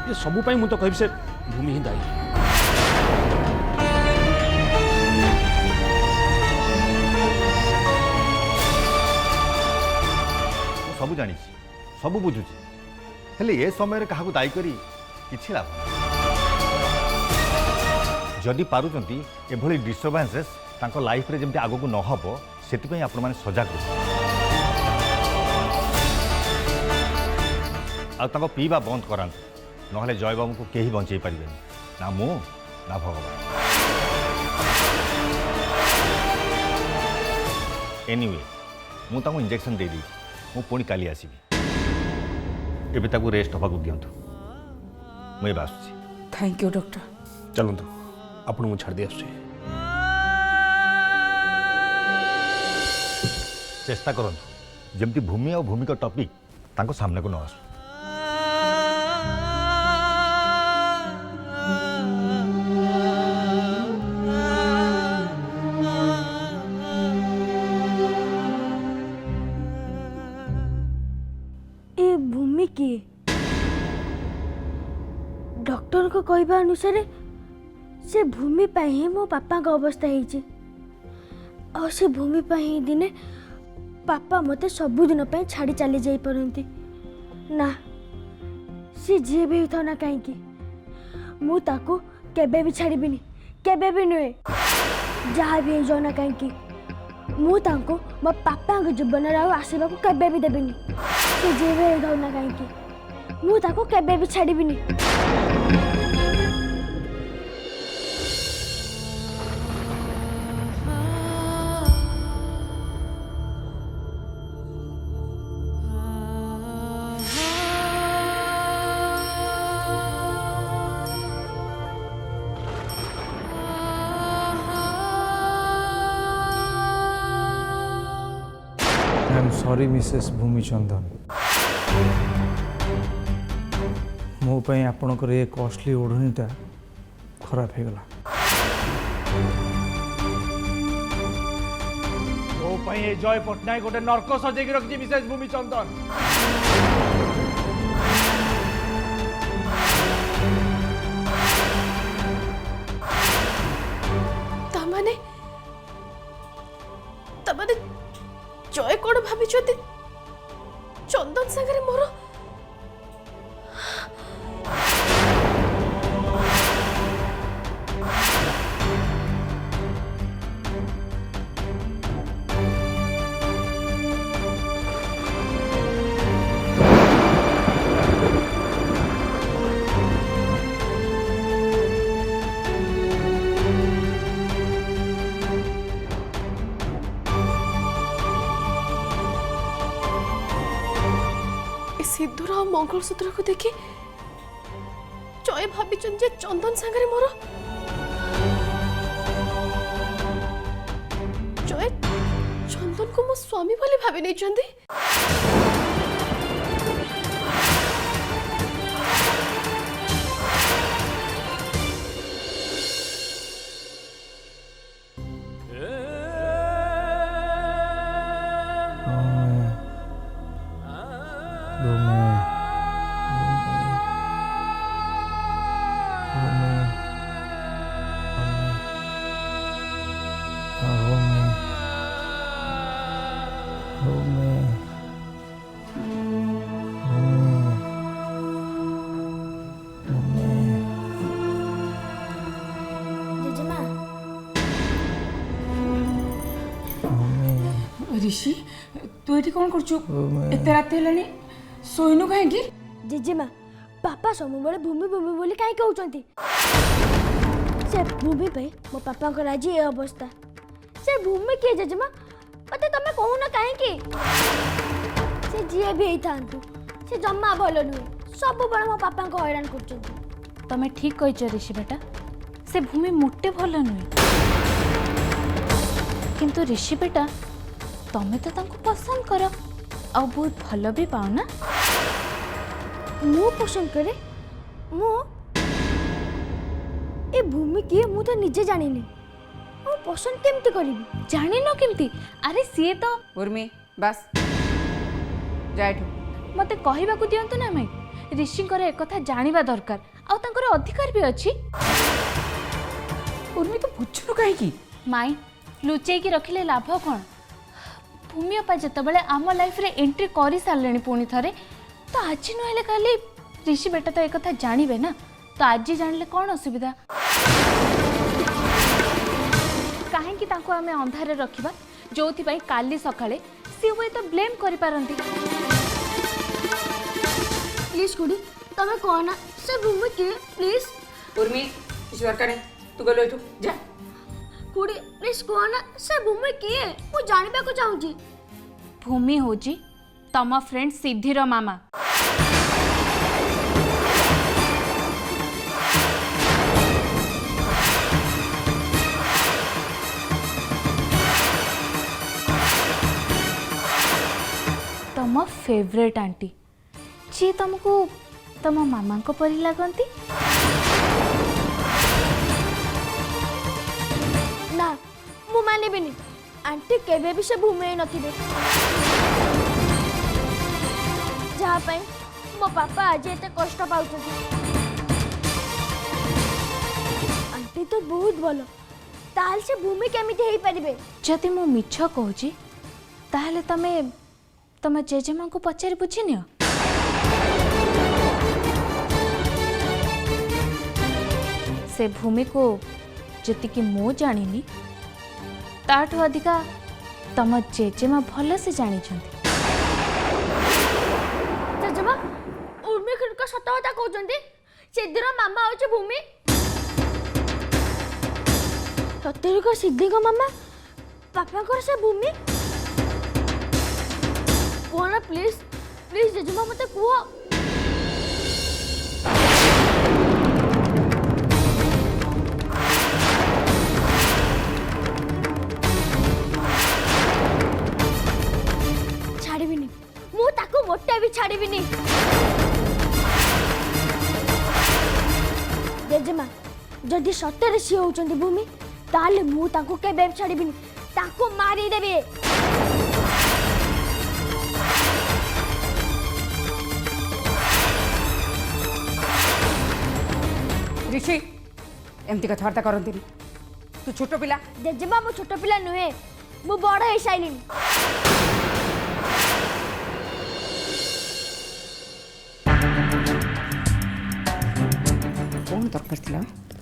ये सबू पाई मु तो कहबी से भूमि ही दायी। सब जानी सब बुझुची हेले ए समय क्या दायी करी किछि लाभ जदि पारुचंती एभली डिस्टर्बांसेस तांको लाइफ रे जेमति आगो को न हबो सेति पई आपण माने सजग हो आ तांको पीवा बंद करान नहले जय बाबू को केही बंचै परिबेनी ना मु ना भगवान। एनीवे मु तांको इंजेक्शन दे दी मु पुणी काली आसीबी एबे ताको रेस्ट होबाकू दियंतु मु एबे आसुची। Thank you doctor. चलतु आपण मु छाड़ दे आसुची। चेष्टा करंतु जेमती भूमि और भूमि का टॉपिक तांको सामने को न आसु। ए भूमि किए डॉक्टर को कहवा अनुसार से भूमि पाई ही मो पापा का अवस्था है और से भूमि पाई ही दिने पापा मते सबुदिन पाई छाड़ी चली जाई परंती ना से जे भी था ना कहीं मु ताको केबे भी छाड़ीबिनी केबे भी नुए जहाँ भी जाओ ना कहीं मु ताको मो पापा के जीवन रे आसीबा को केबे भी देबिनी से जे भी जाओ ना कहीं मु ताको केबे भी छाड़ीबिनी। आई एम सॉरी मिसेस भूमि चंदन मो पई आपणकर ये कॉस्टली ओढ़नीटा खराब हो गला ओ पई ए जय पटनायक गोटे नरक सजेकी रखछि मिसेस भूमि चंदन। तमाने जय कौन भाभी चंदन सागर मोर सिद्धूर और मंगलसूत्र को देखी जय भाभी जे चंदन सागरे मोर जय चंदन को मो स्वामी बोली भाभी नहीं चंदी। ऋषि तू ये कौन करछु एते रात हेलानी सोइनु काहेकी जेजेमा पापा सबुबले भूमि भूमि बोली काहे कहउचंती से भूमि पे मो पापा को राजी ए अवस्था से भूमि के जेजेमा मते तमे कहू ना काहे की से जे भी हेइथांतु से जम्मा भलो नुहे सब बळे मो पापा को हैरान करचंती। तमे ठीक कहछ ऋषि बेटा से भूमि मोटे भलो नुहे किंतु ऋषि बेटा तमे तो तांको पसंद कर आ बहुत भलो भी पाओ ना। मु पसंद करे मु ए भूमि की मु तो निजे जानिनी मु पसंद केमती करिवि जानि न केमती अरे सीए तो उर्मी बस जाइठु मते कहिबा को दियंतु ना मैं ऋषिंकर एक कथा जानिबा दरकार आउ तांकर अधिकार भी अछि। उर्मी तो बुझुनु कहीं माई लुचेई की रखिले लाभ कौन? भूमि अपा जितेबाला आम लाइफ रे एंट्री कर सारे पुणी थे तो आज ना काली ऋषि बेटा तो एक जानवे ना तो आज जानले कौन असुविधा? कहीं आम अंधारे रखा जो काली सकाळे सी हुए तो ब्लेम करि पारंती। प्लीज खुड़ी तमें कहना से भूमि किए प्लीज। उर्मी किसी दरकार नहीं तू गलो एठू जा। खुड़ी प्लीज कहना से भूमि किए मु जानिबा को चाहूची। भूमि होजी तम फ्रेंड सिद्धिर मामा। तम फेवरेट आंटी जी तुमको तम मामा को परी लगती ना मु मानिबिनी आंटी केबे भी से भूमि नथिबे जहाँ पे मो पापा आज एते कष्ट पाउछथि। आंटी तो बहुत भलो ताल से भूमि केमिति हेई परिबे? जदि मु मिछ कहूची ताहले तमे तम जेजेमा को पचारि बुझी नियो। से भूमि को जतिकि मो जानिनी ताठू अधिका तम जेजेमा भल से जानी छथि। जजमा उर्मी खिड़का सत कथा कहउचंती सिद्धिर मामा होचे भूमि। सतेर को सिद्धि को मामा पापा को से भूमि कोना प्लीज प्लीज जजमा मते कुहो। छाड़बिनी मु ताको मोटे भी छाड़बिनी। जजमा जदि सତରେ सी होउचंती भूमि ताले मु ताको केबे छाड़बिनी ताको मारी देबे। ऋषि एमती कथबार्ता करती तू छोट पिला। जजमा मु छोट पिला नुहे मु बड़ हे साइलिनी। कौन दरकार थिला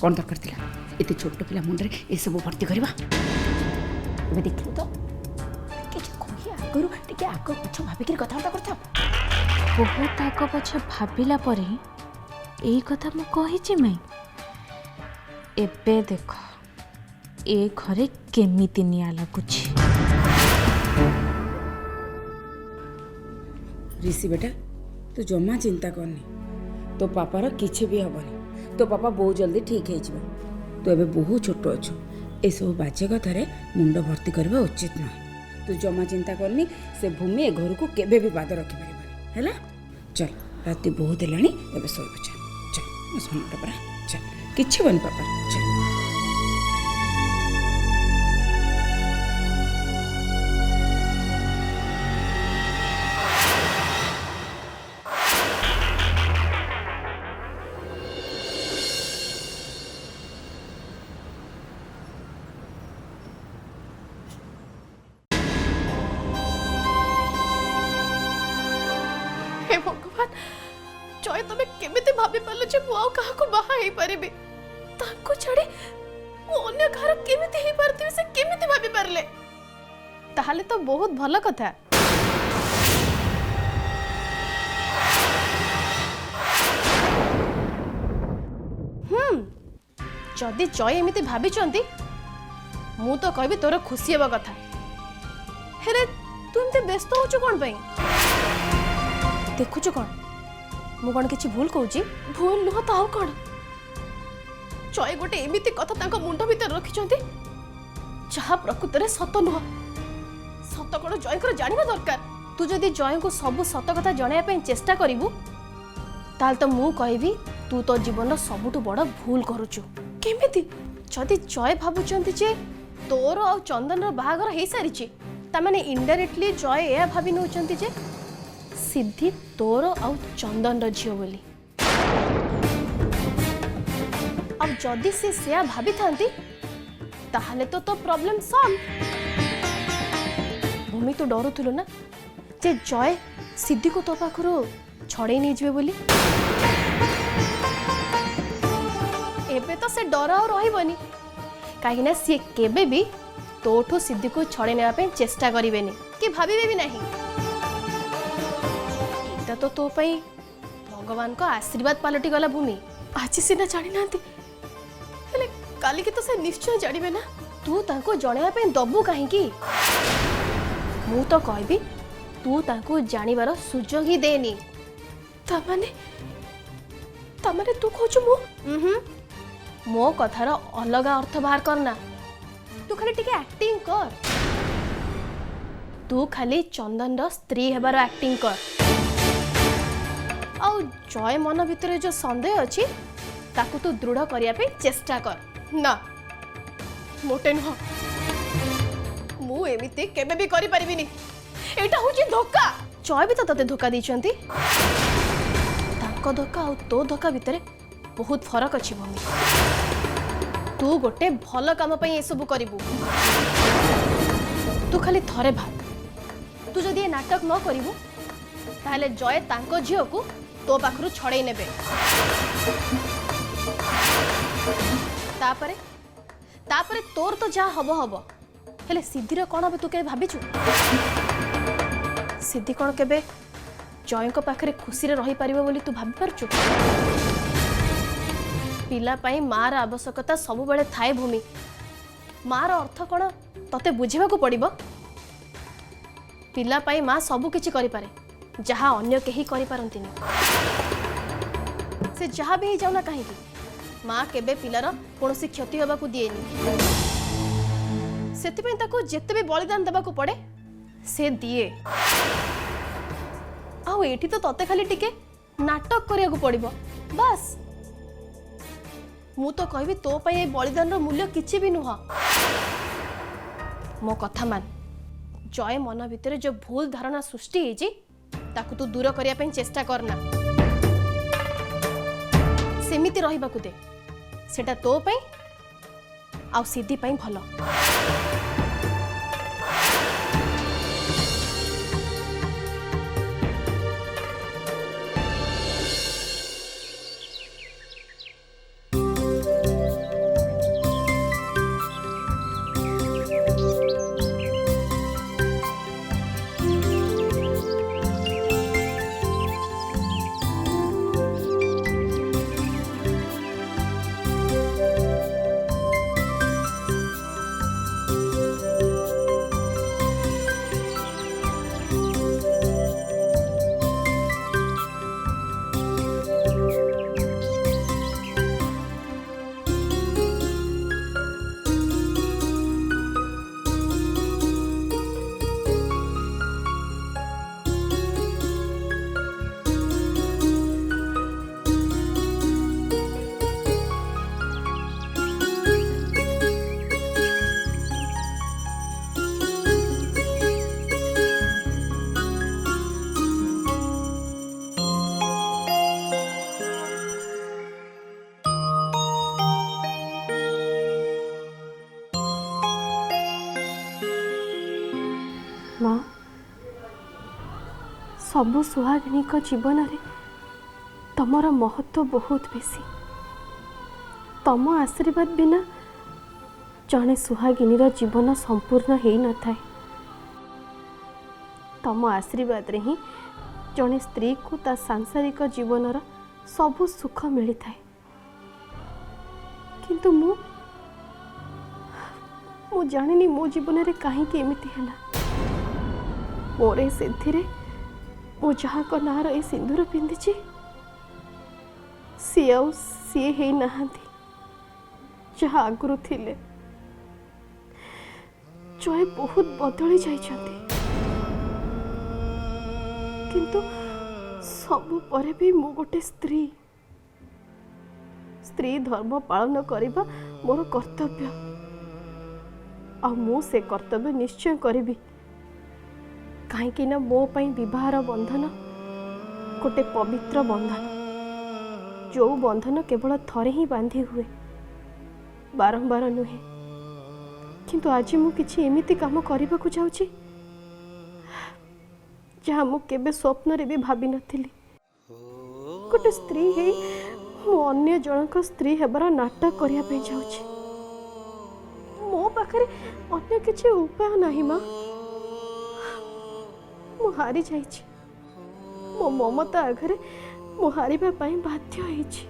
कौन दरकार थिला एते छोट पिला मुंडरे ए सब भर्ती करबा? तबे देखियो तो किछ कहि आगरु टिके आग पछ भाबिक कथबार्ता करथा। बहुत आग पछ भाबिला परे एई कथा मु कहिची माई। एबे देख ए घरे केमिति निया लागुची। ऋषि बेटा तू जमा चिंता करनी तो पापार किछि भी हबनी। तो पापा बहुत जल्दी ठीक है तू एबे बहुत छोट अच्छु ए सब बाजे कथारे मुंड भर्ती करबा उचित नय। तू जमा चिंता करनी से भूमि ए घर को केबे भी बाद रखि परिबानी हैला। चल राति बहुत हेलानी एबे सोइब चल चल मो सोनटा परा चल किछि बन पापा चल। हे भगवान जय तमे केमिति भाबी पालो जे मु आउ काहा को बाहा हेई परिबे ताको छाडी मु अन्य घर केमिति हेई परथि से केमिति भाबी परले ताहाले तो बहुत भलो कथा। जदि जय एमिति भाबी चंती मु तो कहबी तोर खुशी हेबा कथा। हेरे तू एमिति व्यस्त होछु कोन पई? देखुଛୁ कौन मु कौन किसी भूल कहूची? भूल नुह तो आउ कौन जय गोटे एमिति कथा तांको मुंड भीतर रखिछंती जहा प्रकृत रे सत नुह। सत कौन जय कर जानिबा दरकार। तू जदि जय को सब सत कथा जणाया पे चेष्टा करिवु ताल तो मु कहबी तू तो जीवन सबुठु बड़ भूल करूछु। केमिति जदि जय भाबुचंती जे तोर आ चंदन रो बाहागर हेई सारिची ता माने इनडायरेक्टली जय एया भाबी नउचंती जे सिद्धि तोर आउ चंदन झील बोली अब जदि से सेया भाभी थांती ताहले तो प्रॉब्लम सॉल्व। भूमि तो डरुथुलु ना जे जय सिद्धि को तो पाखरु छड़े नहीं जिवे बोली एबे तो से डर आ रहिबनी कहीं ना सी केबे भी तोठू सिद्धि को छड़े नेवा पे चेष्टा करिवेनी कि भाबीबे भी नहीं। एटा तो पई भगवान को आशीर्वाद पलटि गला भूमि आज सिना जानी नांती हेले काली के तो से निश्चय जानिबे ना तू ताको जणेवा पे दबु काहे की मु तो कहबी तू ताको जानिबार सुजोग ही देनी तमाने तू खोजु मु मो कथार अलग अर्थ बाहर करना तू खाली टिके एक्टिंग कर तू खाली चंदन रो स्त्री हेबार एक्टिंग कर आउ जय मन भितर जो संदेह अछि ताकू तू दृढ़ करिया पे चेष्टा कर ना मोटे नुह मु एमिते केबे भी करि परिबिनी एटा होची धोखा जय भी तो तते धोखा दैछंती ताको धोखा आउ तो धोखा भितर बहुत फरक अछि भूमि तू गोटे भल काम पई ए सब करिवु तू खाली थरे भाग तू जदि ए नाटक न करिवु ताहले जय तांको झियो को तो पाखरु छड़े नेबे तापरे तापरे तोर तो जा हबो हबो हेले सिद्धिर कोन हबे तू के भाबिचु सिद्धि कोन केबे जय को पाखरे खुशी रे रही परिबो बोली तू भाबी परचु पिला पाई मार आवश्यकता सब बेले थाए भूमि मार अर्थ कोन तते बुझेबा को पड़िबो पिला पाई मां सब किछि करि पारे जहा अन्य केही करि पारंतिनी से जहा भी ही जाउना काहे की मां केबे पिलार कोनोसी क्षति होबा को दिएनी सेति पे ताको जेते भी बलिदान देबा को पड़े से दिए आउ एठी तो तते खाली टिके नाटक करिया को पड़िबो बस मु तो कहबी तो पई ए बलिदान रो मूल्य किछि भी नुह मो कथा मान जय मन भितर जो भूल धारणा सृष्टि हेजी ताकू तू दूर करिया पे चेष्टा करना सेमिति रहिबा को दे सेटा तो पई आउ सिद्धि पई भलो माँ सबु सुहागिनी जीवन रे तमर महत्व बहुत बेसी तम आशीर्वाद बिना जड़े सुहागिनी जीवन संपूर्ण हो न था तम आशीर्वाद रे ही जड़े स्त्री को ता सांसारिक जीवन सबु सुख मिली था किंतु मु जानिनी मो जीवन रे काहे कि एमिति हला मोर से मो जहाँ को नार ए सिंदूर पिंधि सी आउ सी है नहांती जहाँ आगुरु थिले जय बहुत बदली जाइछंती किंतु सबु परे भी मो गोटे स्त्री स्त्री धर्म पालन करिबा मोर कर्तव्य आ मो से कर्तव्य निश्चय करिबी कहीं ना मो पई विवाहर बंधन गोटे पवित्र बंधन जो बंधन केवल थरे ही बांधी हुए बारंबार नुहे किंतु आज मु किछि एमिति काम करबा को जाउछि जहाँ मु केबे स्वप्न रे भी भाबी नथिली। गोटे स्त्री है मु अन्य जनक स्त्री हेबार नाटक करिया पे जाउछि। मो पाखरे अन्य किछि उपाय नाही मां। मु हारी जाइछि। मो ममता आगरे मु हारिबा पई बाध्य होइछि।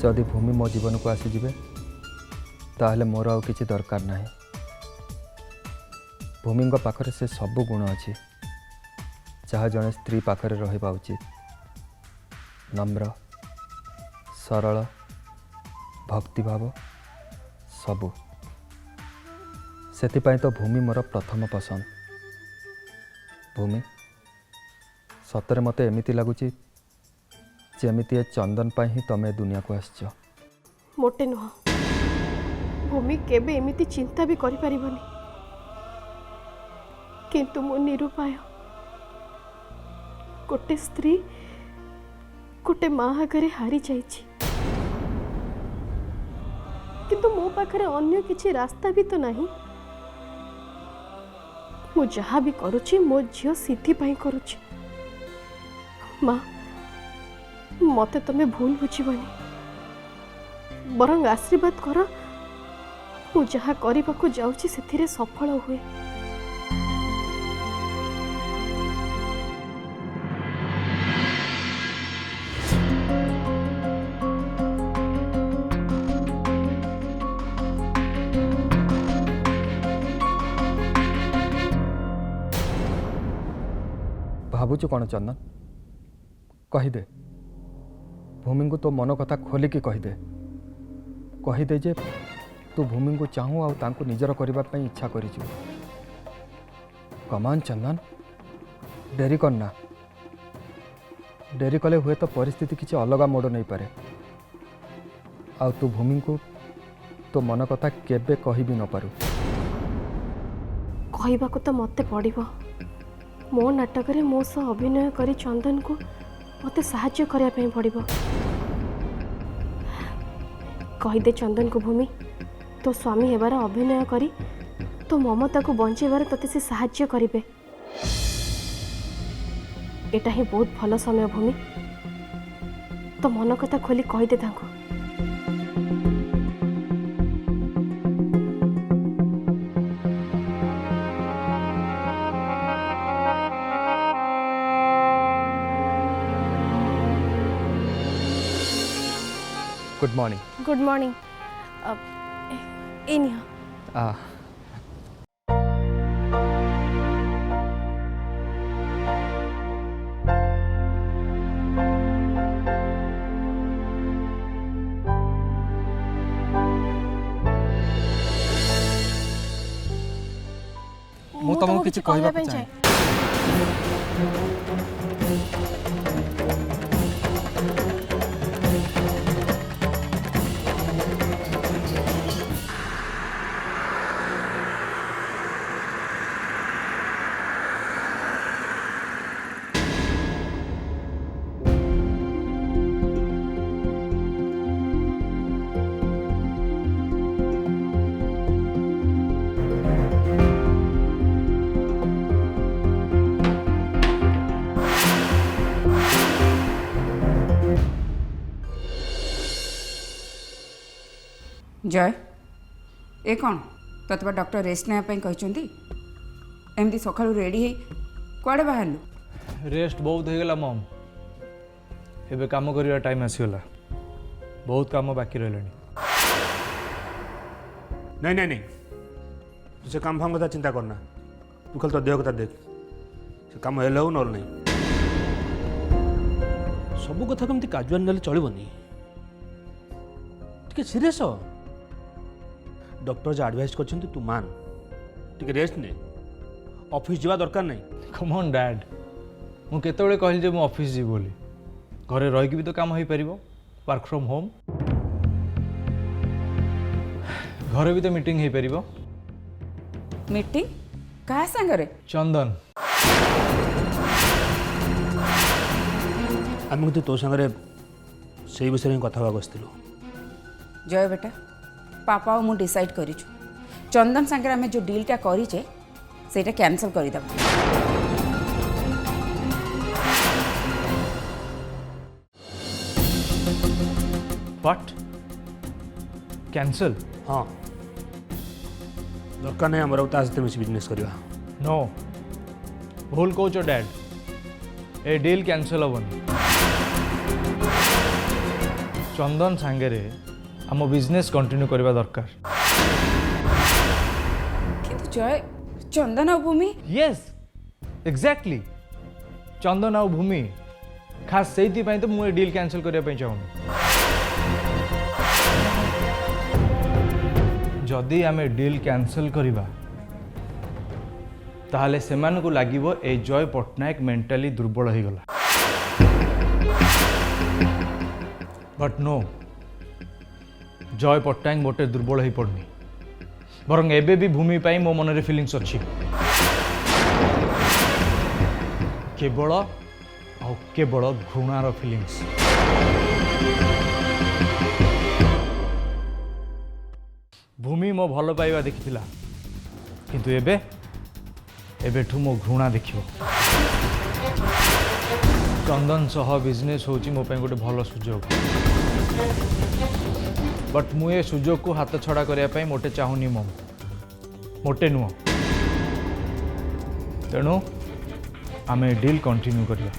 जदि भूमि मो जीवन को आसीजे ताहले मोर आउ किछि दरकार नाही। भूमि पाखरे से सबु गुण अच्छी जहाँ जड़े स्त्री पाखरे रहिबा उचित। नम्र सरल भक्तिभाव सबु सेतिपाई तो भूमि मोर प्रथम पसंद। भूमि सतरे मते एमिति लगुची जेमिति ए चंदन पाई ही तमे दुनिया को आसछ। मोटे नुह भूमि केबे एमिति चिंता भी करि परिबनी किंतु मो निरुपाय गोटे स्त्री गोटे माँ आगे हारी जाइछि किंतु मो पाखरे अन्य किछि रास्ता भी तो नहीं। मु जहाँ भी करुछि मो झियो सिद्धि पाई करुछि। माँ मते तमे भूल बुझीबनी बरंग आशीर्वाद कर मु जहाँ करबा को जाउछि सेथिरे सफल हुए। भावुचु कौन चंदन कहीदे भूमि को तो मन कथा खोलिकी कहीदे जे तू भूमि को चाहू आ तांको निजर करबा पई इच्छा करिछु। कमान चंदन डेरी करना डेरी कले हुए तो परिस्थिति किसी अलग मोड़ नहीं पारे। आ तू भूमि को तो मन कथा केबे कहि भी न पारू। कहबा को तो मते पड़िबो मो नाटक रे मो सह अभिनय करी चंदन को मते साहाय्य करिया पे पड़िबो। कहि दे चंदन को भूमि तो स्वामी हेबार अभिनय करी तो ममता को बंचेबार तते से साहाय्य करिवे। एटा ही बहुत भल समय भूमि तो मन कथा खोली कहि दे तांको। Good morning. Good morning. इनिया मु तुमको किछि कहबा पे चाहे। जय ए कौन तोते डॉक्टर रेस्ट नापी कहते एमती सका रेडी है कुआड़े बाहर रेस्ट बहुत हो गला मम एबे काम करिया टाइम आसीगला बहुत काम बाकी रहलानी। नहीं नहीं नहीं तू से काम फाम कथा चिंता करना तू खाली तो देह कथा देख से काम हेले हो नल नहीं सब कथा कमती काजुआल नेले चलबनी ଟିକେ ସିରିୟସ୍ ଡକ୍ଟର ଯେ ଆଡ଼ଭାଇସ୍ କରିଛନ୍ତି ତୁ ମାନ ଟିକେ ରେଷ୍ଟ ନେ ଅଫିସ୍ ଯିବା ଦରକାର ନାହିଁ କମ୍ ଅନ୍ ଡ୍ୟାଡ୍ ମୁଁ କେତେବେଳେ କହିଲି ଯେ ମୁଁ ଅଫିସ୍ ଯିବି ବୋଲି ଘରେ ରହିକି ବି ତ କାମ ହେଇପାରିବ ୱାର୍କ ଫ୍ରମ୍ ହୋମ୍ ଘରେ ବି ତ ମିଟିଂ ହେଇପାରିବ ମିଟିଂ କାହା ସାଙ୍ଗରେ ଚନ୍ଦନ ଆମେ କିନ୍ତୁ ତୋ ସାଙ୍ଗରେ ସେଇ ବିଷୟରେ ହିଁ କଥା ହେବାକୁ ଆସିଥିଲୁ ଜୟ ବେଟା ପାପା ଆଉ ମୁଁ ডিসাইড କରିଛୁ ଚନ୍ଦନ ସାଙ୍ଗରେ ଆମେ ଯେଉଁ ଡିଲ୍ଟା କରିଛେ ସେଇଟା କ୍ୟାନସଲ୍ କରିଦେବା ହ୍ୱାଟ୍ କ୍ୟାନସଲ୍ ହଁ ଦରକାର ନାହିଁ ଆମର ଆଉ ତା ସହିତ ମିଶି ବିଜନେସ୍ କରିବା नो भूल कौच डैड ए डील कैंसल हेनी चंदन सांगे आम बिजनेस कंटिन्यू करवा दरकार କିନ୍ତୁ ଜୟ ଚନ୍ଦନ ଆଉ ଭୂମି यस एग्जैक्टली चंदन आ भूमि खास से तो मुझे डील कैंसल करने चाहूँ जदि आम डील कैंसल करवा ताहले सेमान को लागिवो ए जय पट्टनायक मेंटली दुर्बल हो गला बट नो जय पट्टनायक मोटे दुर्बल हो पड़नी बरं एबे भी भूमि पाई मो मन रे फीलिंग्स अच्छी केवल आउ केवल घृणार फीलिंग्स भूमि मो भल पाइबा देखिथिला किंतु एबे एबेठू मो घृणा देखियो चंदन सह बिजनेस होची मो पे गोटे भल सुजोग बट मु ए सुजोग को हाथ छड़ा करने मोटे चाहूनी मोटे नुह तेणु आम डील कंटिन्यू करिया